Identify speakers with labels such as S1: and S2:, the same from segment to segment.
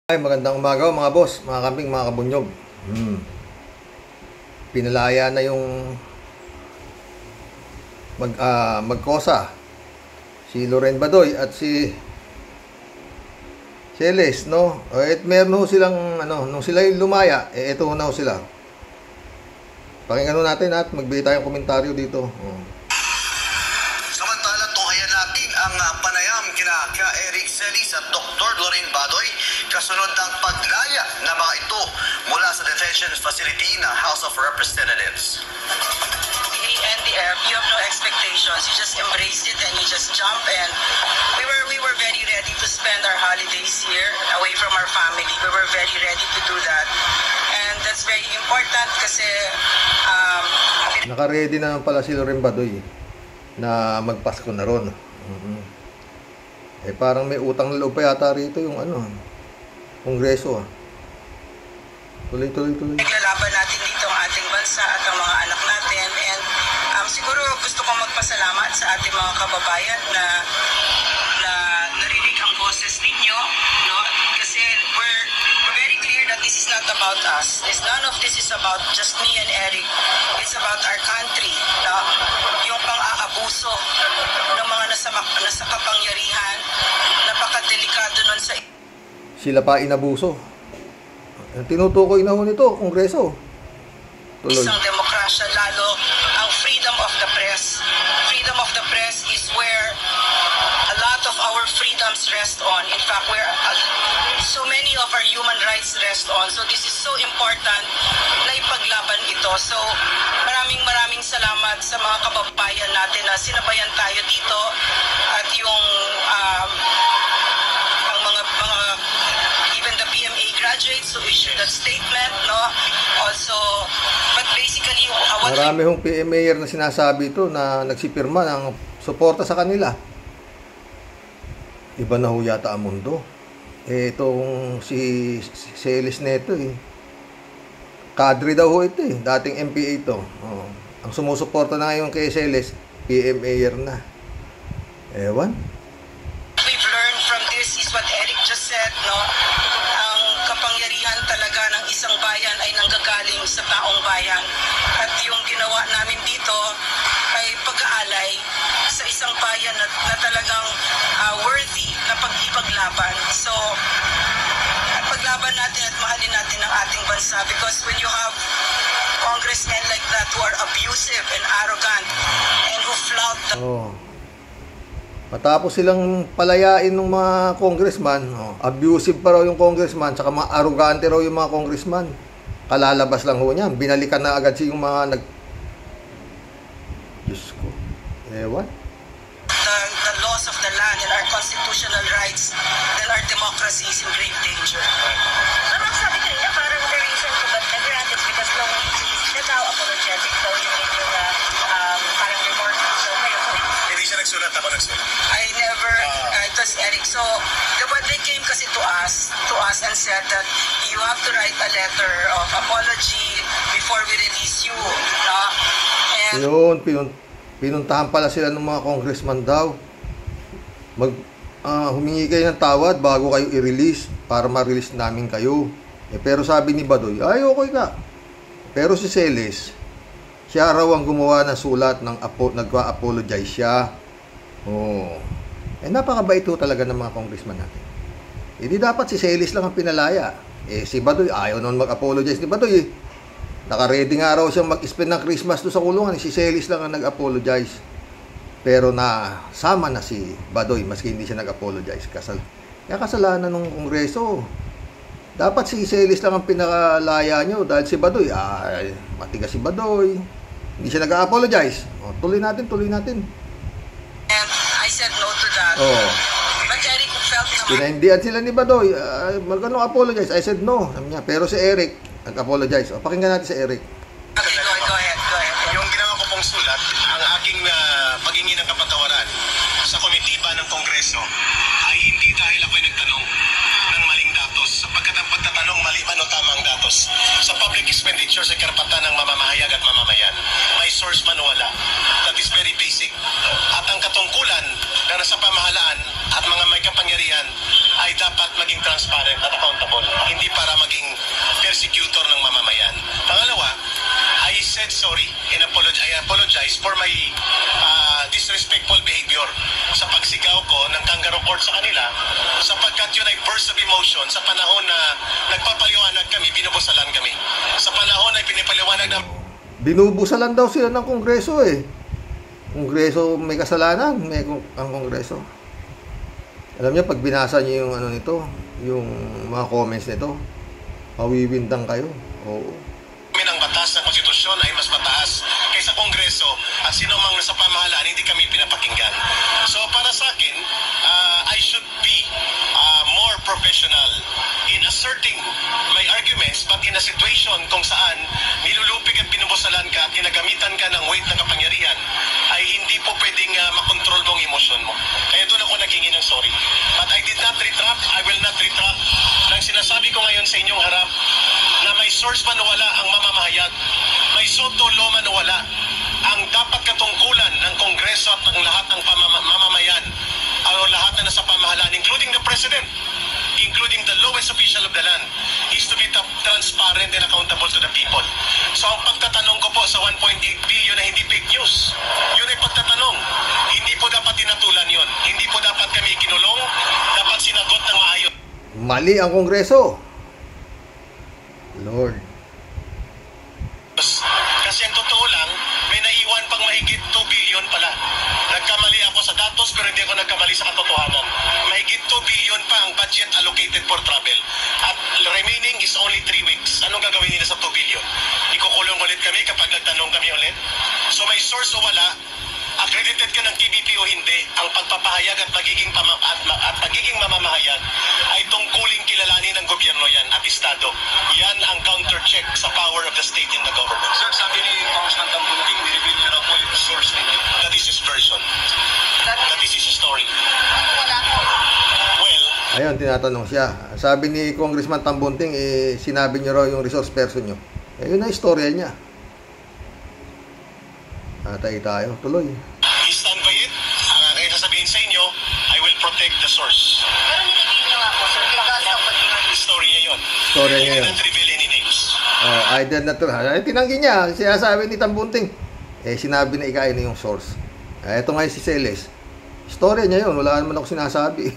S1: Ay, magandang umaga mga boss, mga kambing, mga kabunyog. Pinalaya na yung magkosa si Loren Badoy at si Celes, no? At meron ho silang nung sila yung lumaya, eto na ho sila. Pakinggan natin at magbigay tayong komentaryo dito.
S2: Samantala, tuhayan natin ang panayam kina Eric Celes at Dr. Loren Badoy kasunod ng paglaya ng mga ito mula sa detention facility ng House of Representatives.
S3: NDF, you have no expectations. You just embrace it and you just jump. And we were very ready to spend our holidays here away from our family. We were very ready to do that. And that's very important kasi
S1: naka-ready na pala si Loren Badoy na magpasko na ron. Eh parang may utang na loob pa yata rito yung Kongreso. Tuloy.
S3: Naglalaban natin dito ang ating bansa at ang mga anak natin. And siguro gusto kong magpasalamat sa ating mga kababayan na narinig ang boses ninyo, no? Kasi we're very clear that this is not about us. None of this is about just me and Eric. It's about our country, no? Yung pang-aabuso ng mga nasa kapangyarihan, napakadelikado nun sa
S1: sila pa inabuso. Tinutukoy na ho nito, Kongreso. Tuloy.
S3: Isang demokrasya, lalo ang freedom of the press. Freedom of the press is where a lot of our freedoms rest on. In fact, where so many of our human rights rest on. So this is so important na ipaglaban ito. So maraming salamat sa mga kababayan natin na sinabayan tayo dito at yung graduates who issued that statement, no? Also, but basically,
S1: marami hong PMAer na sinasabi ito na nagsipirma ng suporta sa kanila. Iba na ho yata ang mundo. Itong si Celes neto kadre daw ho ito dating MPA ito. Ang sumusuporta na ngayon kay Celes, PMAer na. Ewan.
S3: We've learned from this is what Eric just said, no? Kapangyarihan talaga ng isang bayan ay nanggagaling sa taong bayan. At yung ginawa namin dito ay pag-aalay sa isang bayan na talagang worthy na pag-ipaglaban. So, paglaban natin at mahalin natin ang ating bansa because when you have congressmen like that who are abusive and arrogant and who flout the
S1: matapos silang palayain ng mga congressman, abusive pa raw yung congressman, saka mga arrogante raw yung mga congressman. Kalalabas lang ho niyan. Binalikan na agad yung mga Diyos ko. Ewan.
S3: The laws of the land and our constitutional rights, then our democracy is in grave danger.
S4: Parang sabi ko niya, parang the reason to but nag-grant it because no he's now apologetic daw yung parang remorse. So,
S2: Hindi siya nagsulat, ako nagsulat.
S3: I never, it was Eric. So, when they came kasi to us and said that you have to write a letter of apology before we release you, no? And
S1: yun, pinuntahan pala sila ng mga congressman daw. Humingi kayo ng tawad bago kayo i-release para ma-release namin kayo. Pero sabi ni Badoy, ay okay ka. Pero si Celes, siya raw ang gumawa ng sulat ng nagpa-apologize siya. Napakabait ho talaga ng mga congressman natin. Hindi dapat si Celes lang ang pinalaya. Si Badoy, ayaw naman mag-apologize ni Badoy. Naka-ready nga raw siyang mag-spend ng Christmas doon sa kulungan. Si Celes lang ang nag-apologize. Pero sama na si Badoy, maski hindi siya nag-apologize. Kaya kasalanan ng Kongreso. Dapat si Celes lang ang pinakalaya nyo dahil si Badoy, matigas si Badoy. Hindi siya nag-apologize. Tuloy natin.
S3: And I said no to that. But Eric felt naman.
S1: Pinahindihan sila ni Badoy. Magkano apologize? I said no. Pero si Eric, nag-apologize. Pakinggan natin si Eric.
S3: Okay, go ahead.
S2: Yung ginawa ko pong sulat, ang aking paghingi ng kapatawaran sa komitiba ng Kongreso ay hindi dahil ako'y nagtanong ng maling datos. Sapagkat ang pagtatanong mali man o tamang datos sa public expenditures ay karapatan ng mamamahayag at mamamayan. May source man o wala. That is very basic. At ang katungkulan na nasa pamahalaan at mga may kapangyarihan ay dapat maging transparent at accountable. of emotion sa panahon na nagpapaliwanag kami, binubusalan kami. Sa panahon na pinipaliwanag na
S1: Binubusalan daw sila ng Kongreso eh. Kongreso may kasalanan, ang Kongreso. Alam niyo, pag binasa niyo yung ano nito, yung mga comments nito, mawiwindang kayo. Oo.
S2: ng batas ng konstitusyon ay mas mataas kaysa Kongreso at sino mang nasa pamahalaan, hindi kami pinapakinggan. So para sa akin, I should be more professional in asserting my arguments, but in a situation kung saan nilulupig at binubusalan ka at ginagamitan ka ng weight ng kapangyarihan, ay hindi po pwedeng makontrol mo ang emosyon mo. Kaya doon ako naghingi ng sorry. But I did not retract, I will not retract. Nang sinasabi ko ngayon sa inyong harap na may source man o wala ang mamamahayag, may soto law man o wala, ang dapat katungkulan ng Kongreso at ng lahat ng mamamayan, o lahat na nasa pamahalaan, including the President, including the lowest official of the land, is to be transparent and accountable to the people. So ang pagtatanong ko po sa 1.8 billion na hindi fake news, yun ay pagtatanong. Hindi po dapat tinatulan yun. Hindi po dapat kami kinulong, dapat sinagot ng maayos.
S1: Mali ang Kongreso. Lord.
S2: Kasi ang totoo lang, may naiwan pang mahigit 2 billion pala. Nagkamali ako sa datos pero hindi ako nagkamali sa katotohanan. Mahigit 2 billion pa ang budget allocated for travel. At remaining is only 3 weeks. Anong gagawin nila sa 2 billion? Ikukulong ulit kami kapag nagtanong kami ulit? So may source o wala, accredited ka ng TVP o hindi, ang pagpapahayag at magiging mamamahayag ay tungkuling kilalanin ng gobyerno yan at Estado. Yan ang counter-check sa power of the state in the government.
S5: Sir, sabi ni Congressman Tambunting, nireveal niya raw po yung source ninyo.
S2: That is his version. That is his story. Well,
S1: Ayun, tinatanong siya. Sabi ni Congressman Tambunting, sinabi niyo raw yung resource person niyo. Yun na istorya niya. Atay tayo, tuloy.
S2: stand by it. Ang aking sasabihin sa inyo, I will protect the source.
S4: Pero nilibig niyo nga po, sir, because of what you
S2: Story niya yun.
S1: Story niya
S2: I
S1: yun.
S2: will not reveal any names.
S1: I did not. Tinanggi niya. Sinasabi ni Tambunting. Sinabi na ikain na yung source. Ito nga si Celes. Story niya yun. Wala naman ako sinasabi.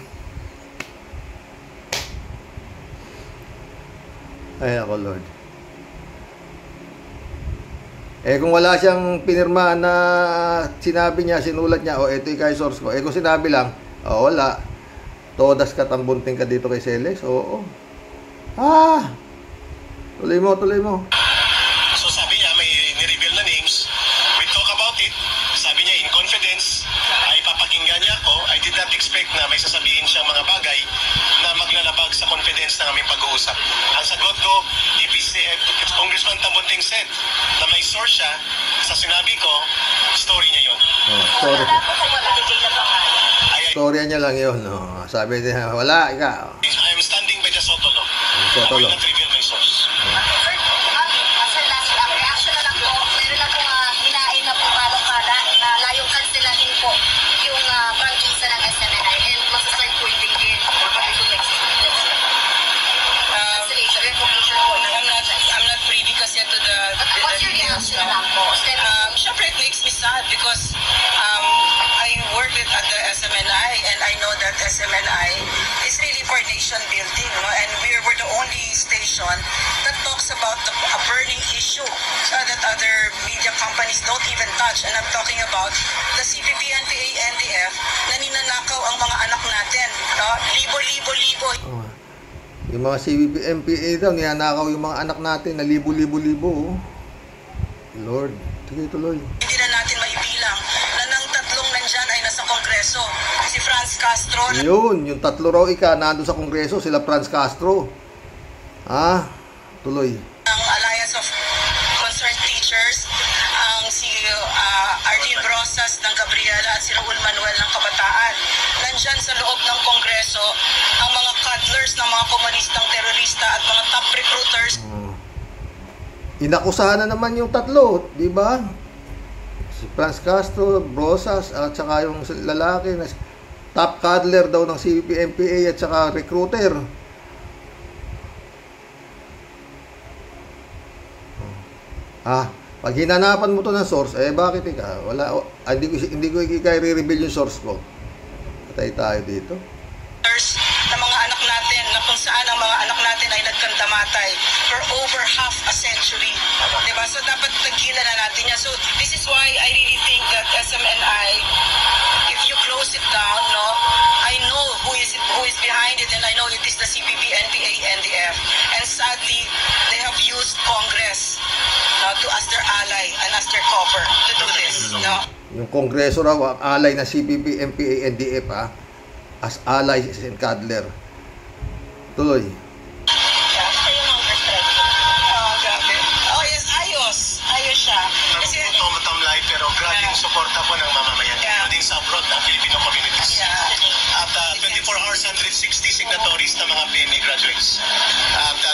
S1: Ay ako, Lord. Kung wala siyang pinirma na sinabi niya, sinulat niya, ito yung source ko. Kung sinabi lang, wala. Todas ka, Tambunting ka dito kay Celes? Oo. Tuloy mo.
S2: So sabi niya, may nireveal na names. We talk about it. Sabi niya, in confidence, ay papakinggan niya ako. I did not expect na may sasabihin siyang mga bagay na maglalabag sa confidence ng aming pag-uusap. Ang sagot ko, if Congressman Tambunting said na may source siya, sa sinabi ko, story niya yun.
S1: Story.
S4: wala po kung mabibigay na pangalan.
S1: Storya niya lang yun. Sabi niya, wala, ikaw.
S2: I am standing by the Soto law.
S1: Soto
S2: I will
S1: law.
S2: not reveal my source.
S4: Sir, last lang, reaction na lang po. Meron na po hinain na po balong-bala na layong kanselahin po yung prangkisa ng SMNI and masasay po yung tingin for pag-isong cancellation, revocation po.
S3: I'm not privy kasi to the
S4: What's your reaction na lang po?
S3: Siyempre, it makes me sad because I worked at the SMNI and I know that SMNI is really for nation building, no? And we were the only station that talks about a burning issue that other media companies don't even touch. And I'm talking about the CPP, NPA, NDF na ninanakaw ang mga anak natin, no? Libo.
S1: Yung mga CVP, MPA daw, niyanakaw yung mga anak natin na libo-libo. Lord, sige tuloy.
S3: Hindi na natin maibilang na ng tatlong nandyan ay nasa Kongreso. Si Franz Castro,
S1: Yun, yung tatlo raw nandun sa Kongreso, sila Franz Castro. Tuloy.
S3: ang Alliance of Concerned Teachers, ang si Arlene Rosas ng Gabriela at si Raul Manuel ng Kabataan. Nandyan sa loob ng Kongreso ang mga cuddlers ng mga komunistang terorista at mga top recruiters.
S1: Inakusahan na naman yung tatlo, di ba? Si Franz Castro, Rosas, at saka yung lalaki na top cuddler daw ng CVP, MPA at saka recruiter. Pag hinanapan mo to ng source, bakit wala, hindi ko i-reveal yung source ko. Patay tayo dito.
S3: Na mga anak natin na kung saan ang mga anak natin ay nagkandamatay for over half a century. Diba? So dapat tagilan na natin yan. So this is why I really think that SMNI, if you close it down, no, I know who is behind it, and I know it is the CPP, NPA, NDF. And sadly, they have used Congress as their ally and as their cover to do this. No?
S1: Yung Kongreso raw, ang alay na CPP, NPA, NDF, as ally si Sen. Cadler. Tuloy.
S3: Grabe. Oh, yes, ayos. Ayos siya. Kasi,
S2: Matamlay pero grabe yung suporta po ng mamamayan.
S3: Yeah.
S2: Din sa abroad, ang Filipino communities.
S3: yeah.
S2: At 24 hours, 160 signatories na mga PMA graduates.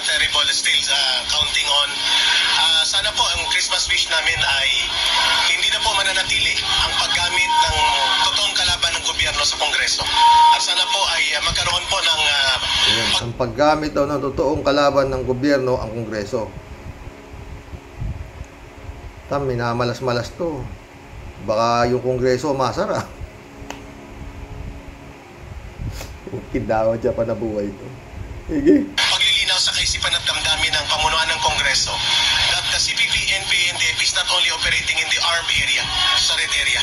S2: Terrible still counting on. Sana po ang Christmas wish namin ay hindi na po mananatili ang paggamit ng totoong kalaban ng gobyerno sa Kongreso. At sana po ay magkaroon po ng
S1: Ang paggamit daw ng totoong kalaban ng gobyerno ang Kongreso. Minamalas-malas to. Baka yung Kongreso masara. Kindawa dyan pa na buhay to. Sige.
S2: paglilinaw sa kaisipan at damdamin ng pamunuan ng Kongreso that the CPP, NPA, and DF is not only operating in the armed area, sa red area.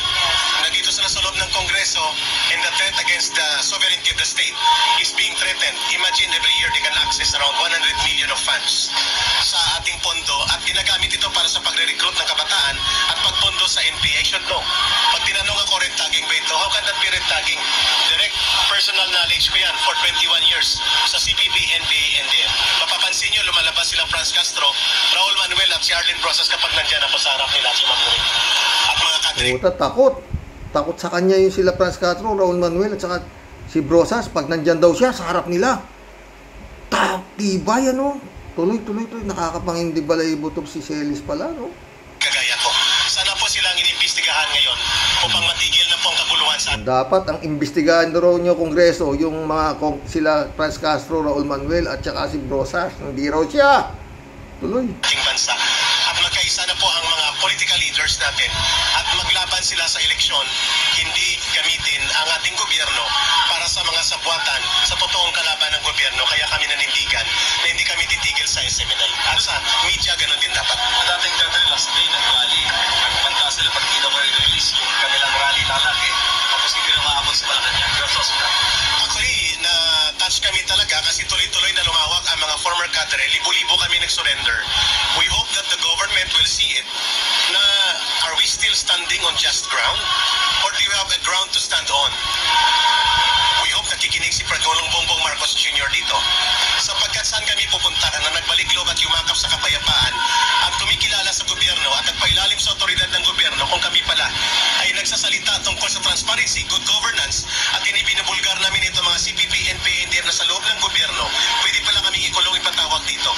S2: Nandito sila sa loob ng Kongreso, and the threat against the sovereignty of the state is being threatened. Imagine every year they can access around 100 million of funds sa ating pondo at ginagamit ito para sa pagre-recruit ng kabataan at pagpondo sa NPA. I should know. Pag tinanong ako red tagging ba ito, how can that be red tagging? Direct personal knowledge ko yan for 21 years sa CPP, NPA, NDF. Mapapansin nyo, lumalabas sila Franz Castro, Raul Manuel at si Arlene Brosas kapag nandyan ako sa harap nila si Manuel. At mga kadri.
S1: Puta, takot. Takot sa kanya yung sila Franz Castro, Raul Manuel at saka si Brosas. Pag nandyan daw siya sa harap nila. Tibay, ano? Tuloy-tuloy. Nakakapangindi balay butob si Celis pala, no?
S2: Kagaya ko. Sana po silang inimbestigahan ngayon upang matigil na po ang kaguluhan sa
S1: Dapat ang imbestigahan daw nyo Kongreso, yung mga sila Franz Castro, Raul Manuel at saka si Brosas. Hindi raw siya. Tuloy.
S2: ating bansa. At magkaisa na po ang mga political leaders natin at maglaban sila sa eleksyon, hindi gamitin ang ating gobyerno para sa mga sabwatan sa totoong kalaban ng gobyerno. Kaya kami nanindigan na hindi kami titigil sa SMNI. At sa media, ganun din dapat.
S5: Dating Cadre last day, nag-rally. Nagpanta sila pag hindi daw release yung kanilang rally lalaki. Tapos hindi na maabot sa Malacanang. Your thoughts on that?
S2: Actually, na-touch kami talaga kasi tuloy-tuloy na lumawak ang mga former cadre. Libo-libo kami nag-surrender. We hope that the government will see it na are we still standing on just ground? Or do you have a ground to stand on? We hope nakikinig si Pangulong Bongbong Marcos Jr. dito. Sapagkat saan kami pupunta na nagbalik loob at yumakap sa kapayapaan at tumikilala sa gobyerno at nagpailalim sa otoridad ng gobyerno kung kami pala ay nagsasalita tungkol sa transparency, good governance at binibulgar namin ito mga CPP, NPA, NDF na sa loob ng gobyerno, pwede pala kaming ikulong ipatawag dito.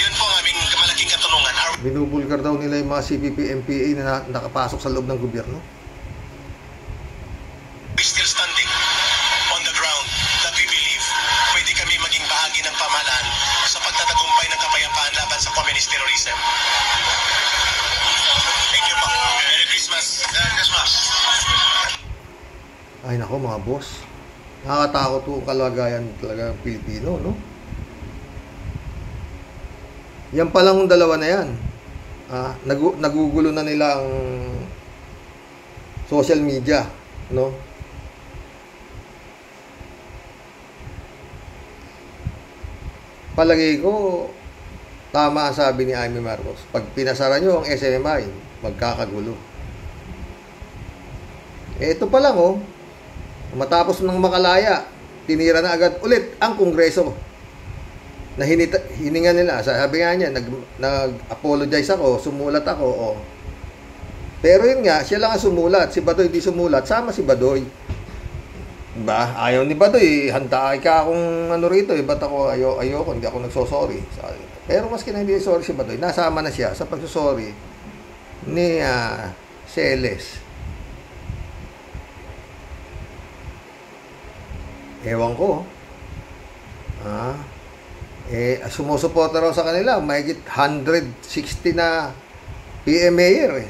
S2: Yun po ang aming malaking katanungan. Are
S1: Binubulgar daw nila yung mga CPP, MPA na nakapasok sa loob ng gobyerno.
S2: we still standing on the ground that we believe pwede kami maging bahagi ng pamahalaan sa pagtatagumpay ng kapayapaan laban sa communist terrorism. Thank you po. Merry Christmas. Merry Christmas.
S1: Ay nako mga boss. Nakakatakot po ang kalagayan talaga ng Pilipino, no? Yan pa lang yung dalawa na yan. Nagugulo na nila ang social media, no? Palagay ko, tama ang sabi ni Amy Marcos. Pag pinasara nyo ang SMNI, magkakagulo. Ito pa lang, oh. Matapos ng makalaya, tinira na agad ulit ang Kongreso. Na hininga nila. Sabi nga niya, nag-apologize ako, sumulat ako, oh. Pero yun nga, siya lang ang sumulat. Si Badoy di sumulat. Sama si Badoy. Diba? Ayaw ni Badoy, handa ka akong ano rito, ba't ako ayoko, hindi ako nagsosorry. Pero maski na hindi sorry si Badoy, nasama na siya sa pagsosorry ni Celes. Ewan ko. Sumusuporta raw sa kanila, mahigit 160 na PMAyer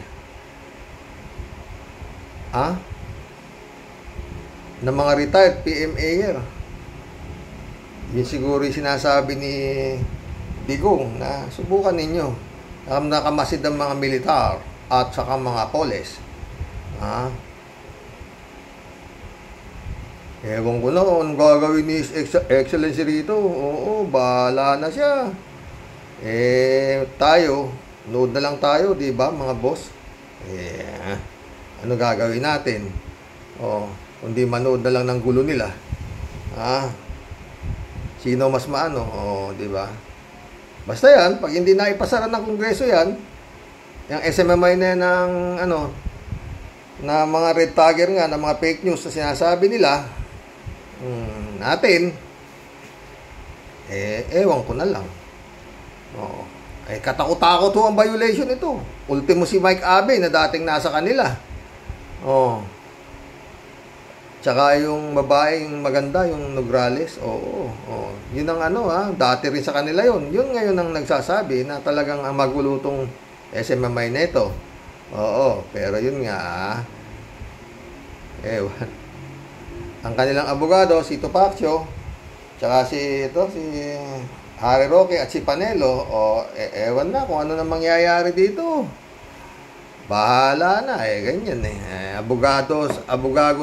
S1: na mga retired PMAyer. Yun siguro yung sinasabi ni Digong na subukan ninyo. Nakamasid ang mga militar at saka mga polis. Ewan ko na kung gagawin ni Excellency rito. Oo, bahala na siya. Tayo, nood na lang tayo, di ba mga boss? Ano gagawin natin? Kundi manood na lang ng gulo nila. Sino mas maano? Di ba? Basta yan, pag hindi na ipasara ng Kongreso yan, yung SMMI na ng na mga red tagger nga, na mga fake news na sinasabi nila, natin, ewan ko na lang. Katakot-takot ho ang violation ito. Ultimo si Mike Abe na dating nasa kanila. Tsaka yung babaeng maganda, yung Nograles. Yun ang dati rin sa kanila yun. Yun ngayon ang nagsasabi na talagang ang magulutong SMMI na ito. Pero yun nga, ewan. Ang kanilang abogado, si Tupaccio, tsaka si Harry Roque at si Panelo, ewan na kung ano na mangyayari dito. Bahala na, ganyan abogado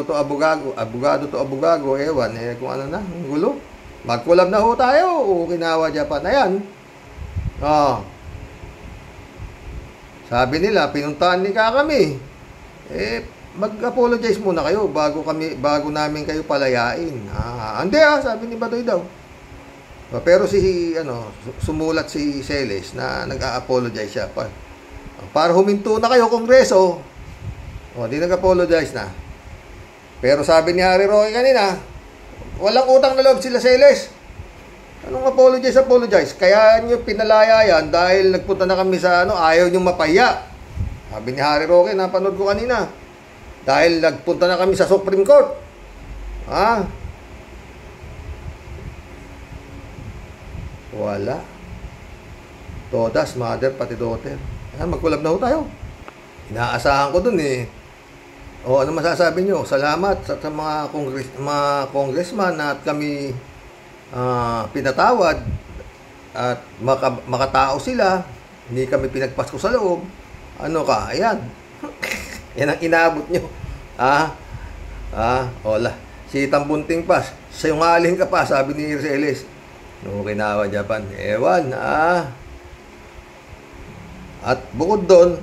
S1: to abogado, ewan, kung ano na, ang gulo. Mag-collab na ho tayo, Okinawa, Japan na yan. Sabi nila, pinuntahan ni kami. Mag-apologize muna kayo bago namin kayo palayain. Hindi sabi ni Badoy daw. Pero sumulat si Celes na nag-a-apologize siya pa. Para huminto na kayo Kongreso. Di nag-apologize na. Pero sabi ni Harry Roque kanina, walang utang na loob sila Celes. Anong apologize? Kaya nyo pinalaya yan dahil nagpunta na kami sa ayaw nyo mapahiya. Sabi ni Harry Roque, napanood ko kanina. Dahil nagpunta na kami sa Supreme Court. Wala. Todas, mother, pati daughter. Magkulab na ho tayo. Inaasahan ko dun ano masasabi nyo? Salamat sa mga congressman at kami pinatawad at makatao sila. Hindi kami pinagpasko sa loob. Ayan. Yan ang inaabot nyo. Wala. Si Tambunting Pas, sayungaling ka pa, sabi ni Celes. Okinawa, Japan. Ewan, At bukod doon,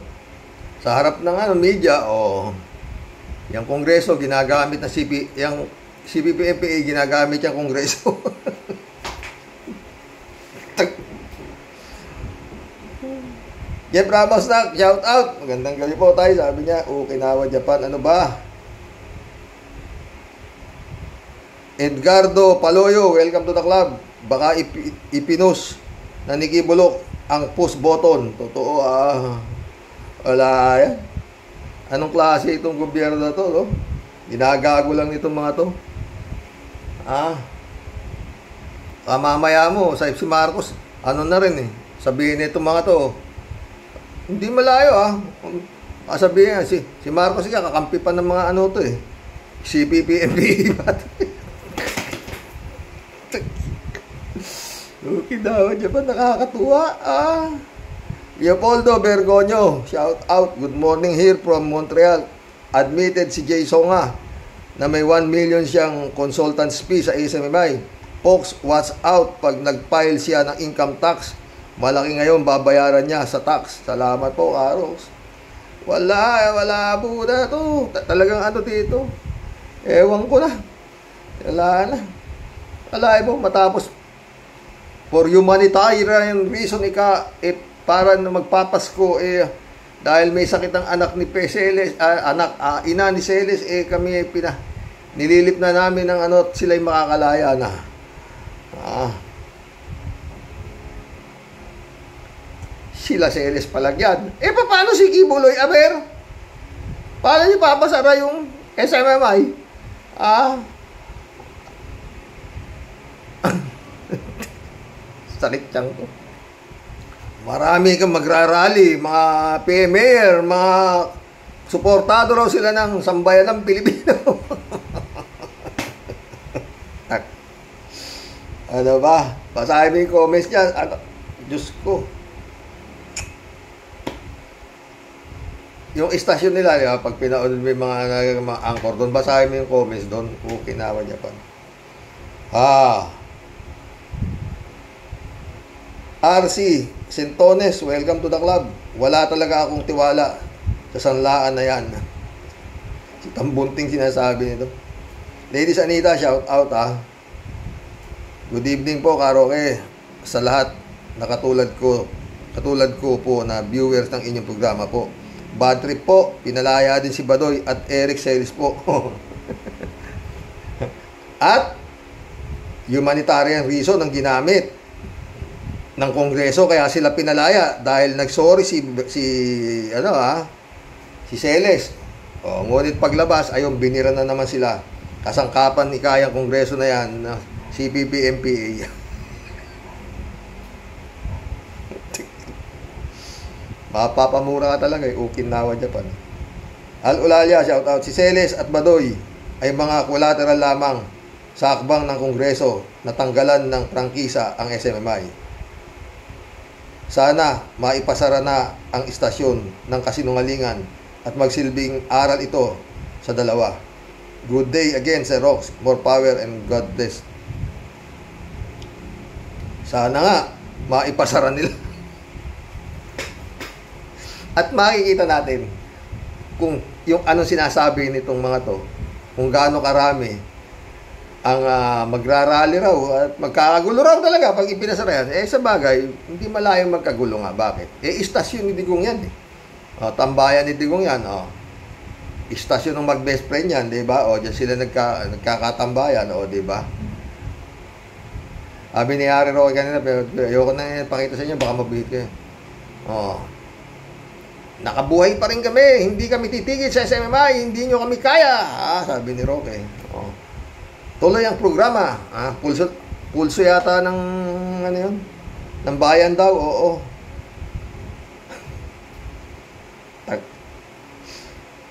S1: sa harap ng media, yung Kongreso, ginagamit na yung CPP-MPA, ginagamit yung Kongreso. Jeff Ramos na, shout out. Magandang gabi po tayo. Sabi niya, Okinawa, Japan. Ano ba? Edgardo Paloyo, welcome to the club. Baka ipinus na ni Kibulok ang push button. Totoo, wala yan. Anong klase itong gobyerno na to, Ginagago lang nitong mga to. Mamaya mo, sa si Marcos, na rin sabihin nitong mga to, hindi malayo sabihin si Marcos kakampi pa ng mga CPP-MPA Okinawa, Japan, nakakatuwa Leopoldo Bergoño, shout out, good morning here from Montreal. Admitted si Jay Songa na may 1 million siyang consultant's fee sa SMMI. Folks, watch out pag nag-file siya ng income tax. Malaki ngayon babayaran niya sa tax. Salamat po, Carlos. Wala po na to. Talagang dito. Ewan ko na. Wala na. Wala mo, matapos for humanitarian reason para na magpapasko dahil may sakit ang anak ni Celes, ina ni Celes, kami nililip na namin ng sila'y makakalaya na. Sila Celes palagyan. Paano si Kibuloy Aber? Paano niyo papasara yung SMMI? Sakit tiyang ko. Marami kang magrarally, mga PMR, mga suportado raw sila ng sambayan ng Pilipino. Ano ba? Basahin mo yung comments niya. Ano? Diyos ko. Yung istasyon nila, di ba? Pag pinaunod mo yung mga anchor doon, basahin mo yung comments doon. Okinawa Japan. RC Sentones, welcome to the club. Wala talaga akong tiwala sa sanlaan na yan. Si Tambunting sinasabi nito. Ladies Anita, shout out Good evening po, Karoke. Sa lahat na katulad ko po na viewers ng inyong programa po. Bad trip po, pinalaya din si Badoy at Eric Celis po. At humanitarian reason ang ginamit ng Kongreso kaya sila pinalaya dahil nagsorry si Celes. Ngunit paglabas ayun binira na naman sila. Kasangkapan ni kayang Kongreso na yan, CPP-MPA. Mapapamura ka talaga Okinawa Japan. Al-Ulalia, shout out. Si Celes at Badoy ay mga collateral lamang sa akbang ng Kongreso na tanggalan ng prangkisa ang SMMI. Sana maipasara na ang istasyon ng kasinungalingan at magsilbing aral ito sa dalawa. Good day again, Sir Rox. More power and God bless. Sana nga maipasara nila. At makikita natin kung yung anong sinasabi nitong mga to, kung gaano karami ang magrarally raw at magkakagulo raw talaga pag ipinasara yan. Sa bagay, hindi malayong magkagulo nga. Bakit? Istasyon ni Digong yan tambayan ni Digong yan. Istasyon ng mag-best friend yan, di ba? Diyan sila nagkakatambayan, di ba? Sabi ni Harry Roque kanina, pero ayoko na pakita sa inyo, baka mabihit kayo. Nakabuhay pa rin kami, hindi kami titigil sa SMMI, hindi nyo kami kaya, sabi ni Roque. Tuloy ang programa, pulso yata ng ng bayan daw,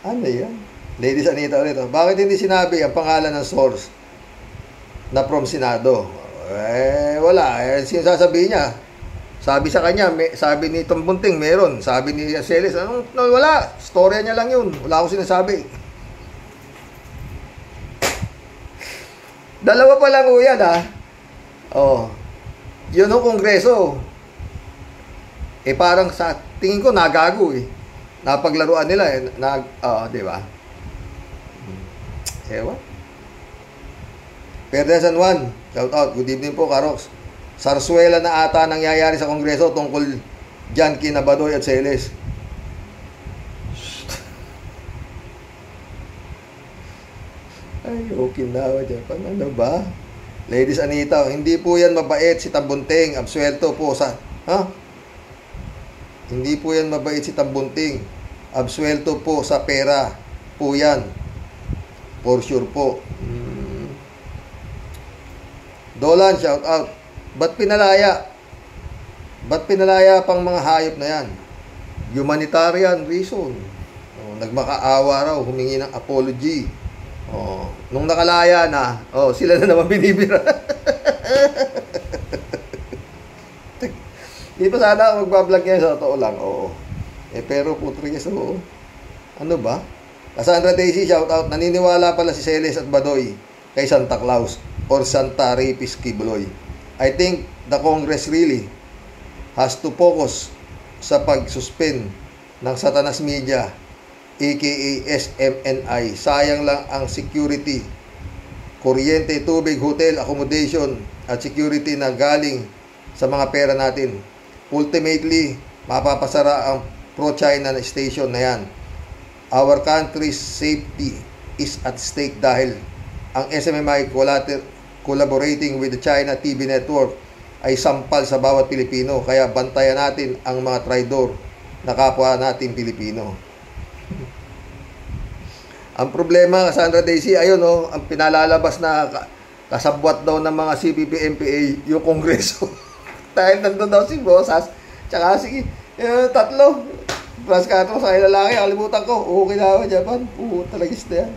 S1: Ano yan? Ladies Anita ulit. Bakit hindi sinabi ang pangalan ng source na from Senado? Wala. Sinasabi niya. Sabi sa kanya, sabi ni Tambunting, meron. Sabi ni Celes, wala. Storya niya lang yun. Wala akong sinasabi. Dalawa pa lang yan, Yun ang Kongreso. Parang sa tingin ko, nagago napaglaruan nila di ba? Ewan. Perde San Juan, shout out. Good evening po, Karox. Sarsuela na ata nangyayari sa Kongreso tungkol dyan kina Badoy at Celes. Ay, Okinawa Japan. Ano ba? Ladies Anita, hindi po yan mabait si Tambunting. Absuelto po sa hindi po yan mabait si Tambunting. Absuelto po sa pera po yan. For sure po. Dolan, shout out. Ba't pinalaya? Ba't pinalaya pang mga hayop na yan? Humanitarian reason. Nagmakaawa raw, humingi ng apology. Nung nakalaya na, sila na naman binibira. Hindi pa sana magbablog yan sa totoo lang. Pero putrigis, ano ba? Cassandra Daisy, shout out. Naniniwala pala si Celes at Badoy kay Santa Claus or Santa Rapis Kibuloy. I think the Congress really has to focus sa pag-suspend ng Satanas Media aka SMNI. Sayang lang ang security, kuryente, tubig, hotel, accommodation at security na galing sa mga pera natin. Ultimately, mapapasara ang pro-China na station na yan. Our country's safety is at stake dahil ang SMMI collaborating with the China TV network ay sampal sa bawat Pilipino. Kaya bantayan natin ang mga traidor na kapwa natin Pilipino. Ang problema, Cassandra Daisy, ayun ang pinalalabas na kasabwat daw ng mga CPP-MPA yung Kongreso. Dahil nandun daw si Rosas, tsaka si tatlo. Plus 4 sa lalaki, kalimutan ko. Okinawa Japan. Talagis na yan.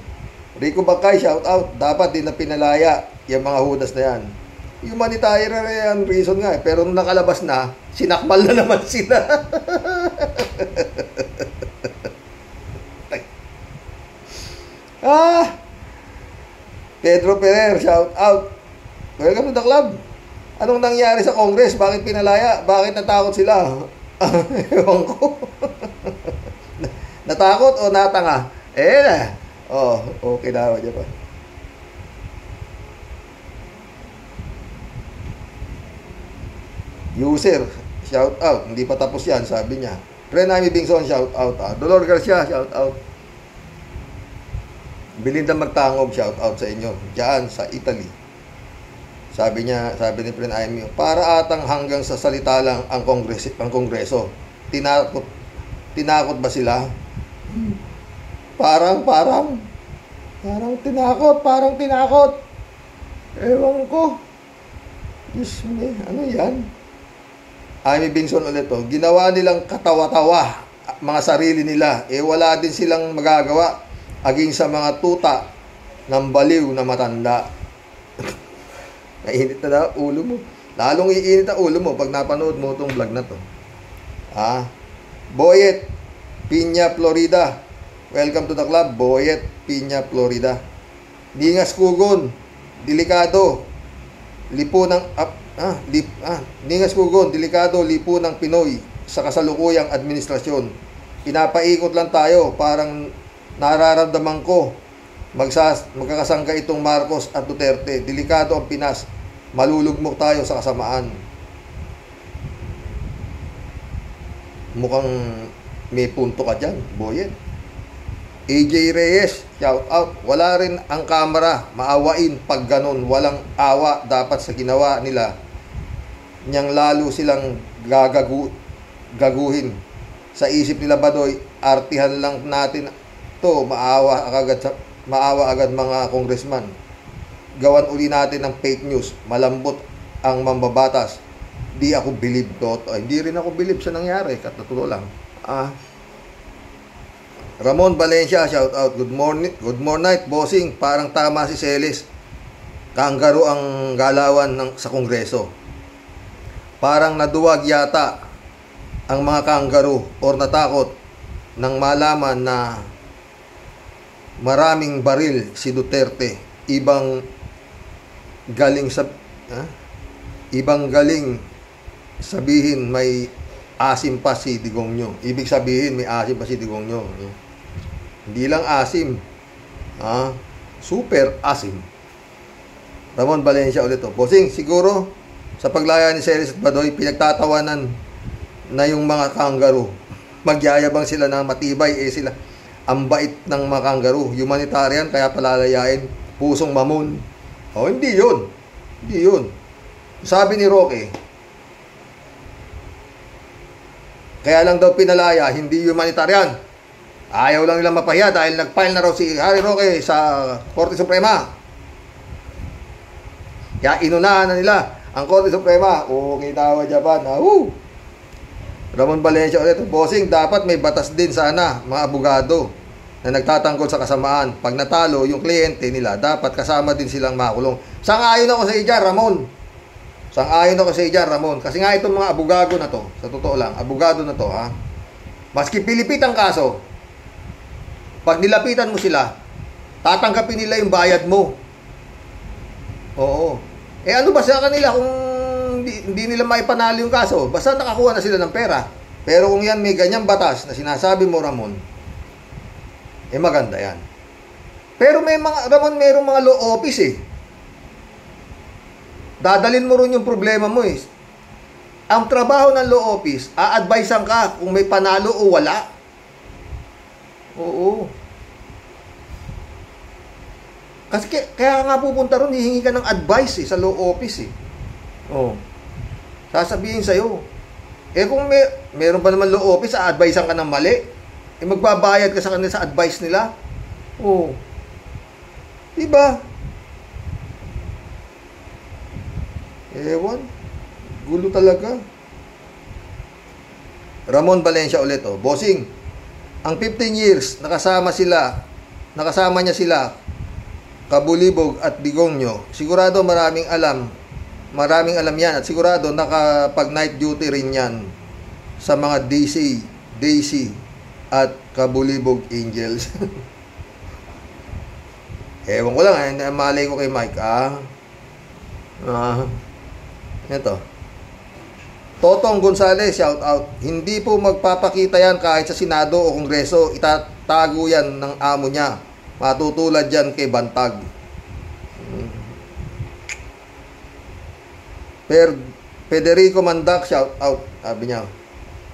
S1: Rico Bacay, shout out. Dapat din na pinalaya yung mga hudas na yan. Humanitarian reason nga eh. Pero nung nakalabas na, sinakmal na naman sila. Pedro Ferrer, shout out. Welcome to the club. Anong nangyari sa Congress? Bakit pinalaya? Bakit natakot sila? Ewan ko. Natakot o natanga? Okay na. Diyan pa. User, shout out. Hindi pa tapos yan, sabi niya. Friend Amy Bingson, shout out. Dolor Garcia, shout out. Belinda Magtangob, shout out sa inyo. Diyan, sa Italy. Sabi ni Friend Amy, para atang hanggang sa salita lang ang kongreso. Tinakot ba sila? Parang tinakot. Ewan ko. Diyos me, ano yan? Amy Bingson ulit to. Ginawa nilang katawa-tawa mga sarili nila. Wala din silang magagawa aging sa mga tuta ng baliw na matanda. Nainit na ulo mo. Lalong iinit ang ulo mo pag napanood mo itong vlog na to. Boyet Piña, Florida. Welcome to the club, Boyet Piña, Florida. Ningas Kugon, delikado. Ningas Kugon, delikado lipo ng Pinoy sa kasalukuyang administrasyon. Pinapaikot lang tayo, parang nararamdaman ko magkakasangga itong Marcos at Duterte. Delikado ang Pinas. Malulugmok tayo sa kasamaan. Mukhang may punto ka dyan, Boyet. AJ Reyes, shout out. Wala rin ang kamera, maawain pag ganun. Walang awa dapat sa ginawa nila. Niyang lalo silang gaguhin. Sa isip nila Badoy, artihan lang natin to, maawa agad mga congressman. Gawan uli natin ng fake news. Malambot ang mambabatas. Di ako believe to. Hindi rin ako believe sa nangyari. Katatulo lang. Ramon Valencia, shout out. Good morning night, bossing. Parang tama si Celis. Kanggaro ang galawan sa kongreso. Parang naduwag yata ang mga kanggaro or natakot nang malaman na maraming baril si Duterte. Ibang galing sabihin may asim pa si Digongyo. Ibig sabihin may asim pa si Digongyo. Hindi lang asim. Super asim. Ramon Valencia ulit to. Bossing, siguro sa paglaya ni Celis at Badoy, pinagtatawanan na yung mga kanggaro. Magyayabang sila na matibay. Sila ang bait ng mga kanggaro. Humanitarian, kaya palalayain. Pusong mamon. Hindi yun. Sabi ni Roque, kaya lang daw pinalaya, hindi humanitarian. Ayaw lang nilang mapahiya dahil nag-file na raw si Harry Roque sa Korte Suprema. Kaya inunahan na nila ang Korte Suprema. Kitawa Japan. Ramon Valencia ulit. Bossing, dapat may batas din sana, mga abogado na nagtatanggol sa kasamaan. Pag natalo yung kliyente nila, dapat kasama din silang makulong. Sang-ayon ako sa iyan, Ramon. Kasi nga itong mga abogado na to, sa totoo lang, abogado na to, maski pilipit ang kaso, pag nilapitan mo sila, tatanggapin nila yung bayad mo. Oo. Ano ba sa kanila kung hindi nila maipanalo yung kaso? Basta nakakuha na sila ng pera. Pero kung yan may ganyang batas na sinasabi mo, Ramon, maganda yan. Pero Ramon, mayroong mga law office Dadalin mo rin yung problema mo Ang trabaho ng law office, a-advisean ka kung may panalo o wala. Oo. Kasi kaya nga pupunta ron, hihingi ka ng advice sa law office Sasabihin sa'yo. Kung meron pa naman law office, a-advisean ka ng mali, magbabayad ka sa kanila sa advice nila. Diba? Ewan. Gulo talaga. Ramon Valencia ulit Bossing, ang 15 years nakasama niya sila Kabulibog at Digongyo, sigurado maraming alam maraming alam yan. At sigurado, nakapag-night duty rin yan sa mga Daisy at Kabulibog Angels. Ewan ko lang, malay ko kay Mike. Ito. Totong Gonzales, shout out. Hindi po magpapakita yan kahit sa Senado o Kongreso. Itatago yan ng amo niya. Matutulad yan kay Bantag. Federico Mandak, shout out. Sabi niya,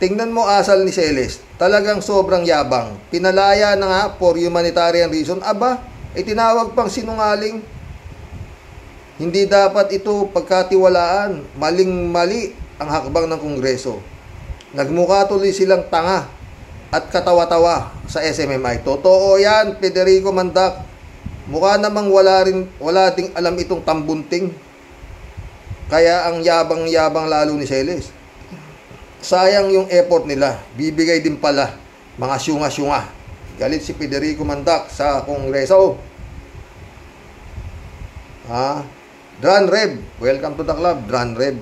S1: tingnan mo asal ni Celes. Talagang sobrang yabang. Pinalaya na nga for humanitarian reason. Aba, tinawag pang sinungaling. Hindi dapat ito pagkatiwalaan. Maling-mali ang hakbang ng Kongreso. Nagmukha tuloy silang tanga at katawa-tawa sa SMMI. Totoo yan, Federico Mandak. Mukha namang wala ding alam itong tambunting. Kaya ang yabang-yabang lalo ni Celes. Sayang yung effort nila. Bibigay din pala mga syunga-syunga. Galit si Federico Mandak sa Kongreso. Dran Reb, welcome to the club, Dran Reb.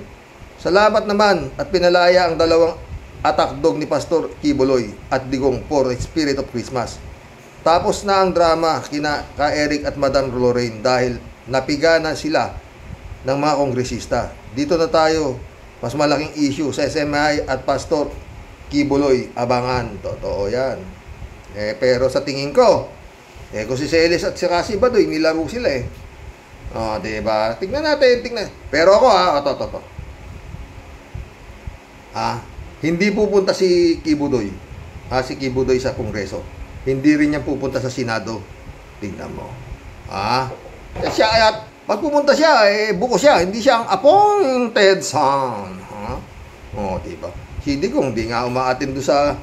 S1: Salamat naman at pinalaya ang dalawang attack dog ni Pastor Kibuloy at Digong for the Spirit of Christmas. Tapos na ang drama kina Eric at Madam Lorraine dahil napiga na sila ng mga kongresista. Dito na tayo, mas malaking issue sa SMI at Pastor Kibuloy, abangan. Totoo yan. Pero sa tingin ko, kung si Celes at si Badoy, nilaro sila diba? Tingnan natin. Pero ako ito. Hindi pupunta si Kibuloy. Si Kibuloy sa Kongreso. Hindi rin niya pupunta sa Senado. Tingnan mo. Pag pumunta siya, buko siya. Hindi siya ang appointed son. Diba? Si Digong, hindi nga umaatin doon sa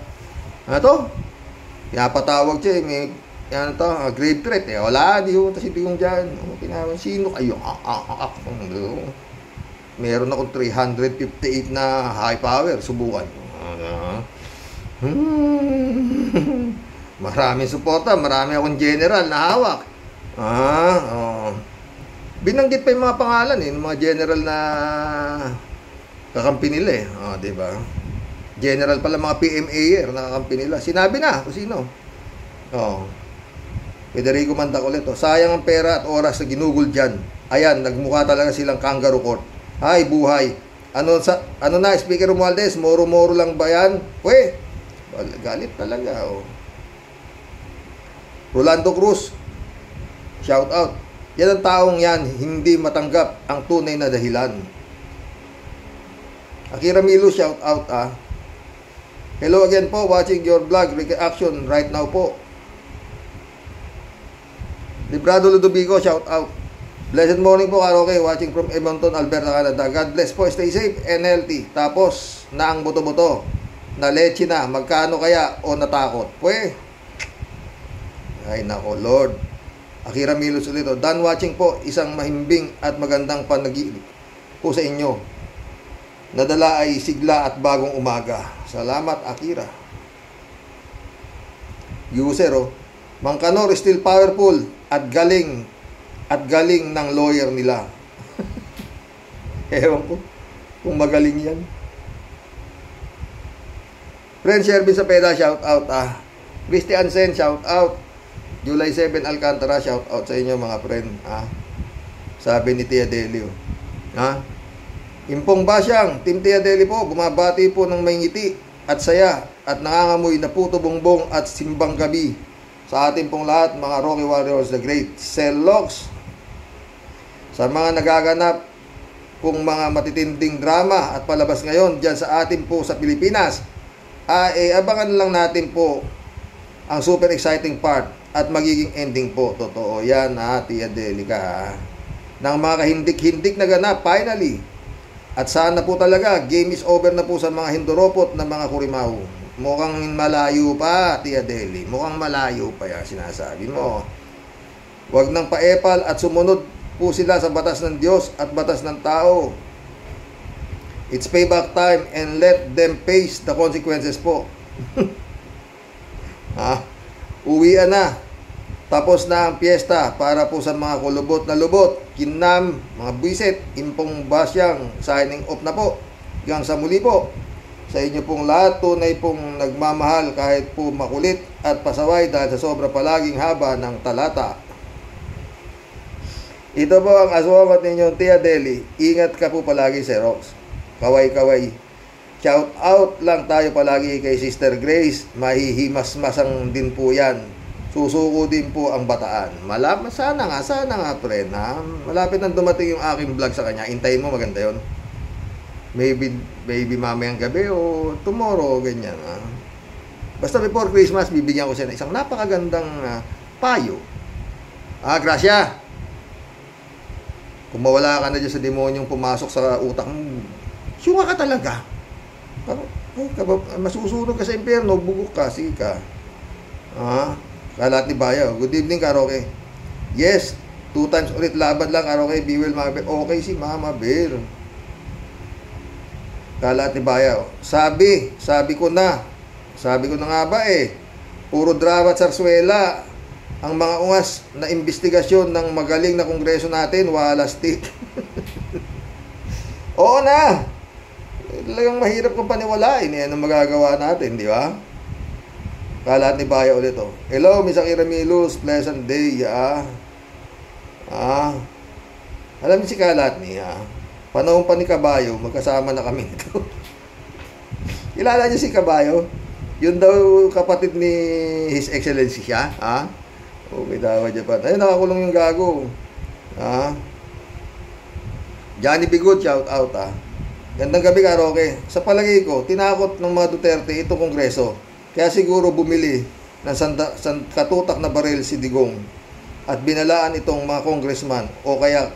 S1: pinapatawag siya, may grave threat. Wala, di ho, si Digong dyan. Sino kayo? Meron akong 358 na high power. Subukan. Maraming suporta. Marami akong general na hawak. Binanggit pa yung mga pangalan ng mga general na kakampi nila diba? General pala mga PMAer na kakampi nila. Sinabi na kung sino. Federico Mandak ulit. Sayang ang pera at oras na ginugol dyan. Ayan, nagmukha talaga silang kangaroo court. Ay, buhay. Ano na, Speaker Romualdez? Moro-moro lang ba yan? Galit talaga. Rolando Cruz, shout out. Yan ang taong yan, hindi matanggap ang tunay na dahilan. Akira Milo, shout out Hello again po, watching your vlog reaction right now po. Librado Ludovico, shout out. Blessed morning po, Karaoke, watching from Edmonton, Alberta, Canada. God bless po, stay safe and healthy. Tapos na ang buto-buto. Na leche na, magkano kaya o natakot? Ay nako, Lord. Akira Milos ulit. Done watching po, isang mahimbing at magandang panag-iibig po sa inyo. Nadala ay sigla at bagong umaga. Salamat, Akira. User, Mang Kanor is still powerful at galing ng lawyer nila. Ewan ko kung magaling yan. Friend Shervin Sapeda, shout out Christian Sen, shout out. July 7 Alcantara, shout out sa inyo mga friend. Sabi ni Tia Delio. Impong Basyang, Team Tia Deli po, bumabati po ng may ngiti at saya at nangangamoy na puto bongbong at simbang gabi sa ating pong lahat, mga Rocky Warriors the Great. Celox, sa mga nagaganap kung mga matitinding drama at palabas ngayon dyan sa atin po sa Pilipinas, abangan lang natin po ang super exciting part at magiging ending po. Totoo yan, Tia Delica, ng mga kahindik-hindik na ganap, finally. At sana po talaga, game is over na po sa mga hindoropot na mga kurimaw. Mukhang malayo pa, Tia Deli. Mukhang malayo pa yan, sinasabi mo. Huwag nang paepal at sumunod po sila sa batas ng Diyos at batas ng tao. It's payback time and let them face the consequences po. Uwian na. Tapos na ang piyesta para po sa mga kulubot na lubot, kinam, mga buwisit, impong basyang, signing off na po. Hanggang sa muli po, sa inyo pong lahat, tunay pong nagmamahal kahit po makulit at pasaway dahil sa sobra palaging haba ng talata. Ito po ang aswamat ninyong Tia Deli. Ingat ka po palagi, Sir Rox. Kaway-kaway. Shout out lang tayo palagi kay Sister Grace. Mahihimas-masang din po yan. Susuko din po ang bataan. Sana nga, friend, ha? Malapit nang dumating yung aking vlog sa kanya. Intayin mo, maganda yon. Maybe mamayang gabi o tomorrow, ganyan, ha? Basta before Christmas, bibigyan ko siya ng isang napakagandang payo. Gracia! Kung mawala ka na dyan sa demonyong pumasok sa utak mo, syunga ka talaga. Masusunod ka sa impyerno, bugok ka, sika. Kalat ni Bayaw. Good evening, Karoke. Yes, 2 times ulit laban lang, Karoke. Be well, Mama Bear. Okay si Mama Bear. Kalat ni Bayaw. Sabi ko na nga ba puro drama at sarswela ang mga ungas na investigasyon ng magaling na kongreso natin, wala stick. Oo na. Talagang mahirap kung paniwalain. Anong magagawa natin, di ba? Kalat ni Baya ulit, Hello, Miss Akira Milus. Pleasant day, Alam niyo si Kalat ni, panahon pa ni Kabayo, magkasama na kami ito. Kilala niyo si Kabayo? Yun daw kapatid ni His Excellency siya, Okay, dawa Japan. Ayun, nakakulong yung gago. Johnny Bigot, shout out, Gandang gabi, Karoke. Sa palagay ko, tinakot ng mga Duterte itong kongreso. Kaya siguro bumili ng katutak na baril si Digong at binalaan itong mga congressman o kaya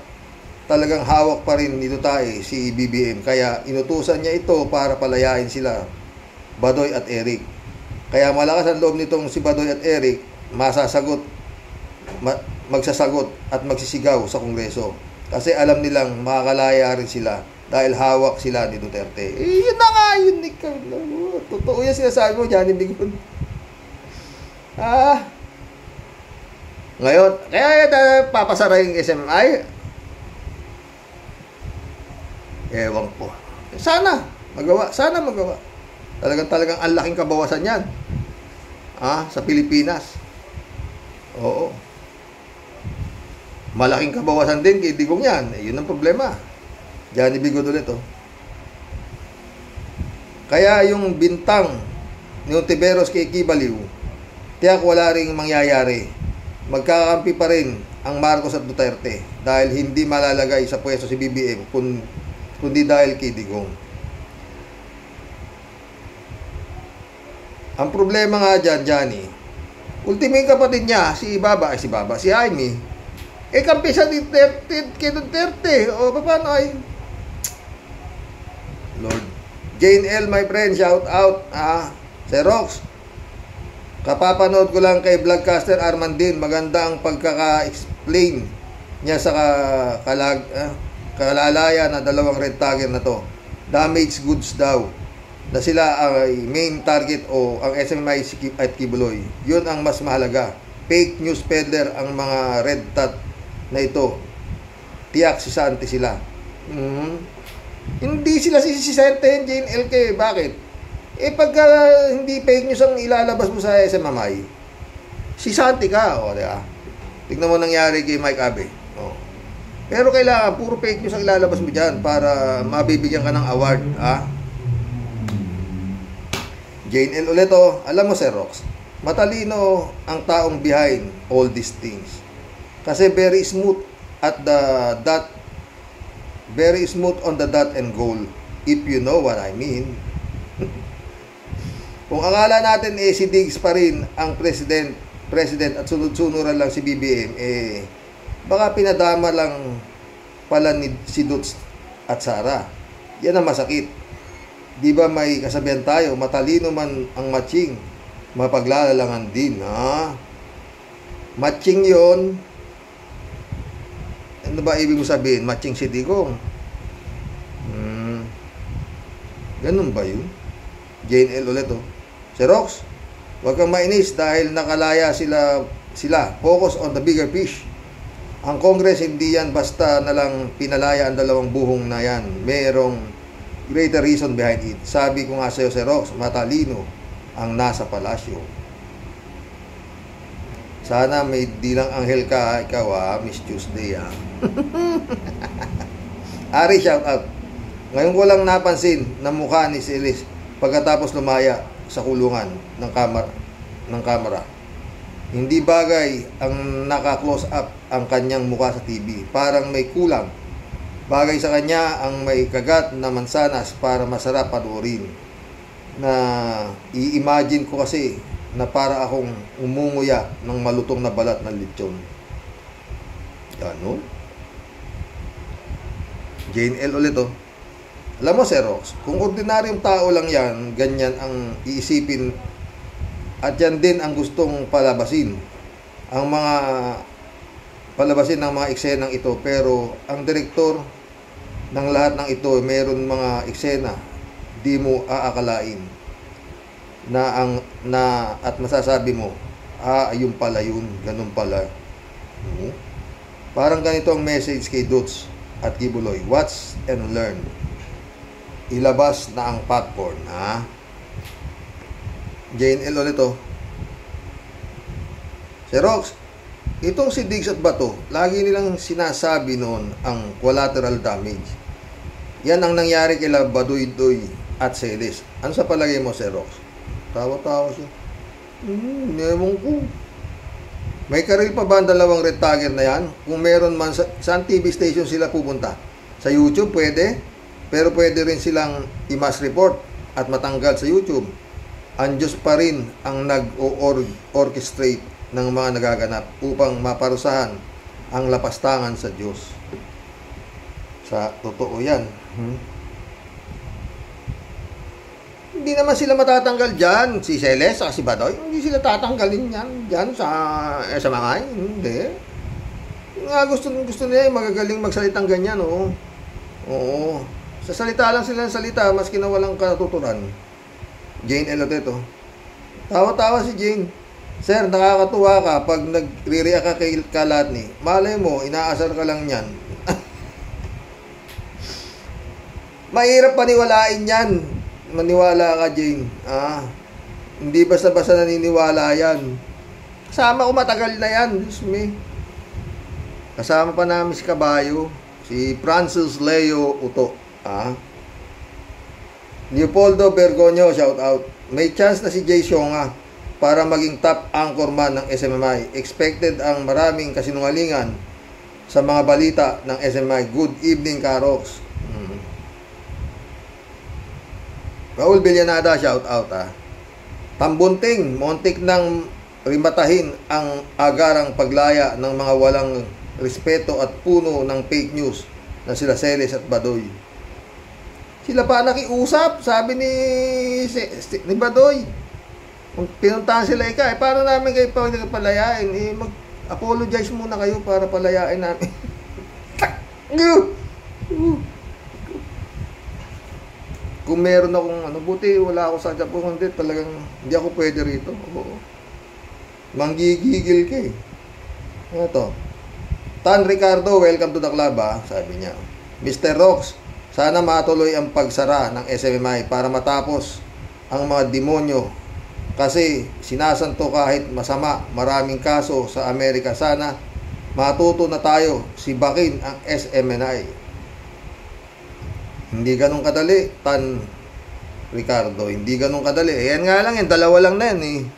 S1: talagang hawak pa rin ni Duterte si BBM. Kaya inutusan niya ito para palayain sila, Badoy at Eric. Kaya malakas ang loob nitong si Badoy at Eric, magsasagot at magsisigaw sa kongreso. Kasi alam nilang makakalaya rin sila dahil hawak sila ni Duterte. Yun na nga, yun ikaw. Totoo yan sinasabi mo, Johnny Bigon. Ngayon, kaya papasara yung SMI. Ewan po. Sana magawa. Talagang ang laking kabawasan yan. Sa Pilipinas. Oo. Malaking kabawasan din kay Digong yan. Yun ang problema. Johnny Bigot ulit, Kaya yung bintang ni Ontiveros kay Kibaliw, tiyak wala ring mangyayari. Magkakampi pa rin ang Marcos at Duterte dahil hindi malalagay sa pwesto si BBM kundi dahil kay Digong. Ang problema nga dyan, Johnny, ultimate kapatid niya, si Jaime, kampi siya kay Duterte. O, paano ay? Lord. Jane L, my friend, shout out. Sir Rox, kapapanood ko lang kay Vlogcaster Armandin. Maganda ang pagkaka-explain niya sa kalalaya na dalawang red tagger na to. Damaged goods daw. Na sila ay main target o ang SMI at Kibuloy. Yun ang mas mahalaga. Fake news peddler ang mga red tat na ito. Tiyak si Santi sila. Hindi sila sisisenten, Jane LK. Bakit? Pagka hindi fake news ang ilalabas mo sa SMMI, si Santi ka, diba? Tignan mo nangyari kay Mike Abe. Pero kailangan, puro fake news ang ilalabas mo dyan para mabibigyan ka ng award, Jane L ulit, alam mo, Sir Rox, matalino ang taong behind all these things. Kasi very smooth on the dot and goal, if you know what I mean. Kung akala natin si Diggs pa rin ang president at sunod-sunuran lang si BBM, baka pinadama lang pala si Dutz at Sara. Yan ang masakit. Di ba may kasabihan tayo, matalino man ang matching, mapaglalalangan din, Matching yon. Ano ba ibig mo sabihin? Matching si Digong. Ganun ba yun? Jane L ulit, Sir Rox, huwag kang mainis dahil nakalaya si sila. Focus on the bigger fish. Ang Congress, hindi yan basta na lang pinalaya ang dalawang buhong na yan. Mayroong greater reason behind it. Sabi ko nga sa'yo, Sir Rox, matalino ang nasa palasyo. Sana may dilang anghel ka, ikaw Miss Tuesday Ari, shout out. Ngayon ko lang napansin na mukha ni Celis pagkatapos lumaya sa kulungan ng kamera. Hindi bagay ang naka-close up ang kanyang mukha sa TV. Parang may kulang. Bagay sa kanya ang may kagat na mansanas para masarap panoorin. Na i-imagine ko kasi na para akong umunguya ng malutong na balat ng lechon. Ganon. Jane L. ulit Alam mo, Sir Rox, kung ordinaryong tao lang yan, ganyan ang iisipin at yan din ang gustong palabasin. Ang mga palabasin ng mga eksenang ito. Pero ang direktor ng lahat ng ito, meron mga eksena di mo aakalain at masasabi mo, ayun pala yun, ganun pala. Parang ganito ang message kay Dutz at Kibuloy. Watch and learn. Ilabas na ang popcorn, Jane L. ulit Sir Rox, itong si Diggs at Bato, lagi nilang sinasabi noon ang collateral damage. Yan ang nangyari kila Baduy at Celis. Ano sa palagay mo, Sir Rox? Tawa-tawa siya. Ewan ko. May karil pa ba ang dalawang red tagger na yan? Kung meron man, saan TV station sila pupunta? Sa YouTube, pwede. Pero pwede rin silang i-mass report at matanggal sa YouTube. Ang Diyos pa rin ang nag-orchestrate ng mga nagaganap upang maparusahan ang lapastangan sa Diyos. Sa totoo yan. Hindi naman sila matatanggal dyan. Si Celes at si Badoy, hindi sila tatanggalin yan dyan sa mga hindi. Nga gusto nila magagaling magsalitang ganyan, Oo. Sa salita lang sila ng salita, maski na walang katuturan. Jane Eloteto. Tawa-tawa si Jane. Sir, nakakatuwa ka pag nagre-react ka kay Kalatni. Malay mo, inaasar ka lang yan. Mahirap paniwalain yan. Maniwala ka, Jane. Hindi basta-basta naniniwala yan. Kasama ko matagal na yan. Diyos me. Kasama pa namin si Kabayo. Si Francis Leo Uto. Leopoldo Bergoño, shout out. May chance na si Jay Sionga para maging top anchorman ng SMMI. Expected ang maraming kasinungalingan sa mga balita ng SMMI. Good evening, Karox. Raul Villanada, shout out Tambunting, montik nang rimatahin ang agarang paglaya ng mga walang respeto at puno ng fake news na sila Celes at Badoy. Sila pa nakiusap, sabi ni Badoy. Kung pinuntahan sila paano namin kayo palayain? Mag-apologize muna kayo para palayain namin. Kung meron akong buti wala ako sa Japan, talagang hindi ako pwede rito. Manggigigil ka Ito. Tan Ricardo, welcome to the club sabi niya. Mr. Rox, sana matuloy ang pagsara ng SMMI para matapos ang mga demonyo kasi sinasanto kahit masama, maraming kaso sa Amerika. Sana matuto na tayo sibakin ang SMNI. Hindi ganun kadali, Tan Ricardo. Hindi ganun kadali. Ayan nga lang, dalawa lang na yan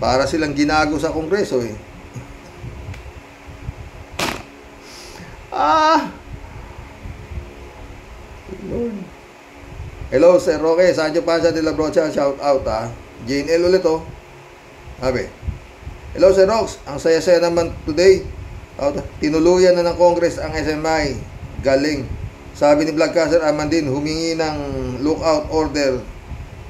S1: para silang ginago sa Kongreso Lord. Hello, Sir Roque. Sancho Panza de la Brocha, shout out Jane L. ulit Sabi. Hello, Sir Rox. Ang saya-saya naman today. Tinuluyan na ng Congress ang SMI. Galing. Sabi ni Vlogcaster Amandin, humingi ng lookout order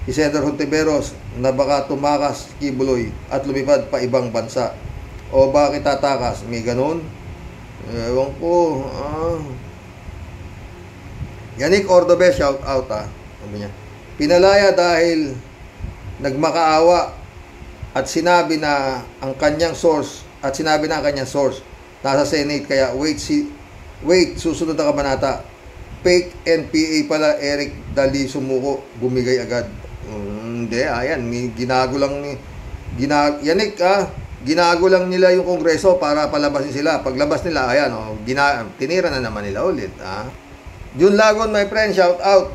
S1: si Senator Hontiveros na baka tumakas Kibuloy at lumipad pa ibang bansa. O bakit tatakas? May ganun? Ewan ko. Yannick Ordobe, shout out Sabi niya, pinalaya dahil nagmakaawa at sinabi na ang kanyang source nasa Senate, kaya wait, susunod na kabanata. Fake NPA pala, Eric Dali sumuko, bumigay agad. Hindi, ayan, ginago lang nila yung Kongreso para palabasin sila. Paglabas nila, ayan, tinira na naman nila ulit. Jun Lagon, my friend, shout out.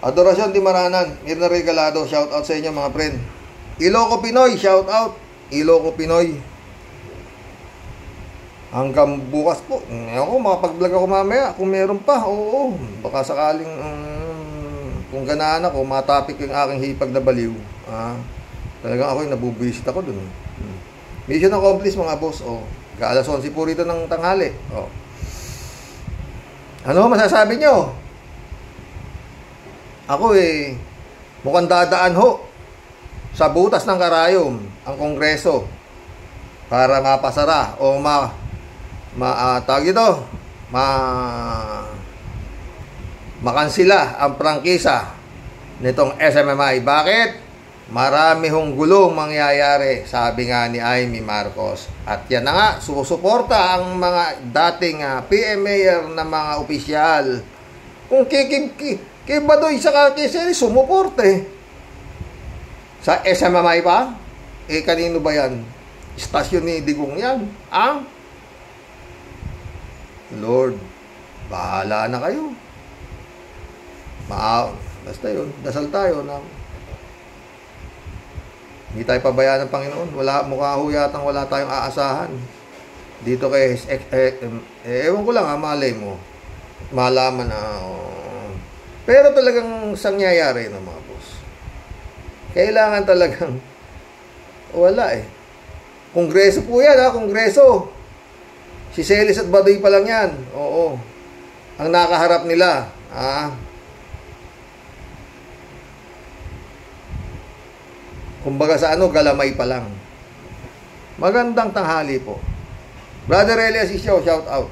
S1: Adorasyon Di Maranan, Mirna Regalado, shout out sa inyo mga friend. Iloco Pinoy, shout out. Iloco Pinoy. Hanggang bukas po. Ako, makapag-vlog ako mamaya kung meron pa. Oo, baka sakaling kung ganahan ako, matapik yung aking hipag na baliw. Talagang ako yung nabubisit ako dun. Mission accomplished mga boss. Kaalas 11 po rito ng tanghali. Ano masasabi nyo? Ako mukhang dadaan ho sa butas ng karayom ang Kongreso para mapasara o makansila ang prangkisa nitong SMMI. Bakit? Marami hong gulong mangyayari, sabi nga ni Amy Marcos. At yan na nga, susuporta ang mga dating PM mayor na mga opisyal. Kung kay Badoy sa Quezon, sumuporta sa SMMI pa? Kanino ba yan? Istasyon ni Digong yan? Lord, bahala na kayo. Basta yun, dasal tayo na hindi tayo pabayaan ng Panginoon. Mukha ho yatang wala tayong aasahan dito kay ewan ko lang, malay mo malaman na pero talagang sangyayari ng mga boss. Kailangan talagang wala Kongreso po yan, Kongreso. Si Celis at Badoy pa lang yan. Oo. Ang nakaharap nila. Kumbaga sa galamay pa lang. Magandang tanghali po. Brother Elias Isyo, shout out.